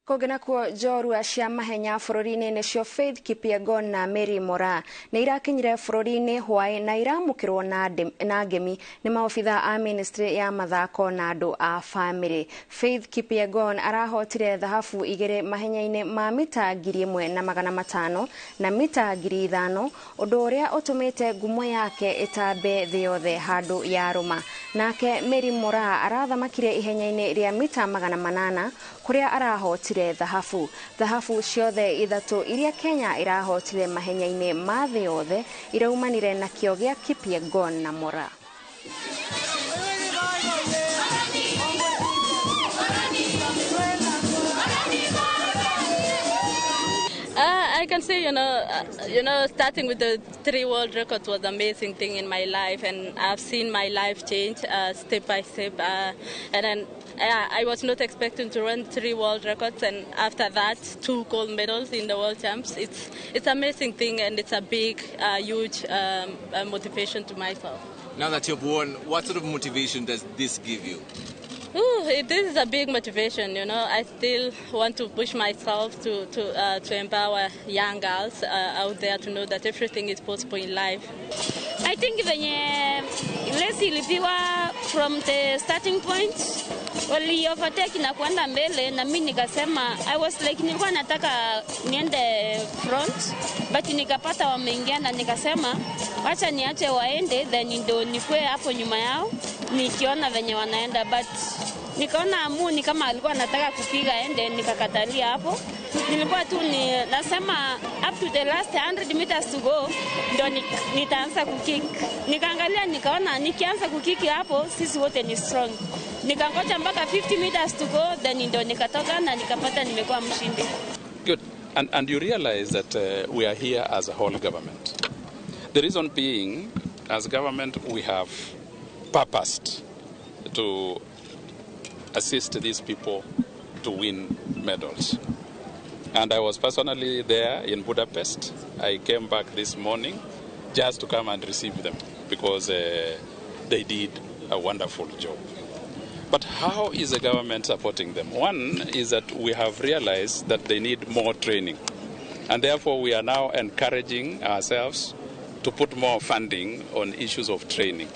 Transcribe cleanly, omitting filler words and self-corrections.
Kũgena kuo Njorua cia mahenya bũrũri-inĩ nĩcio Faith Kipyegon na Mary Moraa nĩ irakinyire bũrũri-inĩ hwaĩ na iramũkĩrwo na ngemi nĩ maobitha a ministry ya mathako na andũ a family. Faith Kipyegon arahotire thahabu igĩrĩ mahenya-inĩ ma mita 1,500 na mita 5,000, ũndũ ũrĩa ũtũmĩte ngumo yake ĩtambe thĩ yothe handũ ya rũma. Nake Mary Moraa arathamakire ihenya-inĩ rĩa mita 800 kũrĩa arahotire thahabu ciothe ithatũ iria Kenya irahotire mahenya-inĩ ma thĩ yothe iraumanire na kĩo gĩa Kipyegon na Moraa. I can say, starting with the 3 world records was an amazing thing in my life, and I've seen my life change step by step. And then I was not expecting to run 3 world records, and after that, 2 gold medals in the world champs. It's an amazing thing, and it's a big, huge motivation to myself. Now that you've won, what sort of motivation does this give you? This is a big motivation, I still want to push myself to empower young girls out there to know that everything is possible in life. I think venye race ilipiwa from the starting point, wali overtake na kuenda mbele, na mimi nikasema I was like nilikuwa nataka niende front, but nikapata wameingia na nikasema acha niache waende, then ndio nikue hapo nyuma yao nikiona venye wanaenda, but nikaona ni kama alikuwa anataka kupiga ende, nikakatalia hapo. Nilikuwa tu nasema up to the last 100 meters to go ndio nitaanza kukick. Nikaangalia nikaona nikianza kukick hapo sisi wote ni strong. Nikangoja mpaka 50 meters to go, then ndio nikatoka na nikapata nimekuwa mshindi. Good. And you realize that we are here as a whole government. The reason being, as government, we have purposed to assist these people to win medals. And I was personally there in Budapest. I came back this morning just to come and receive them because they did a wonderful job. But how is the government supporting them? One is that we have realized that they need more training. And therefore we are now encouraging ourselves to put more funding on issues of training.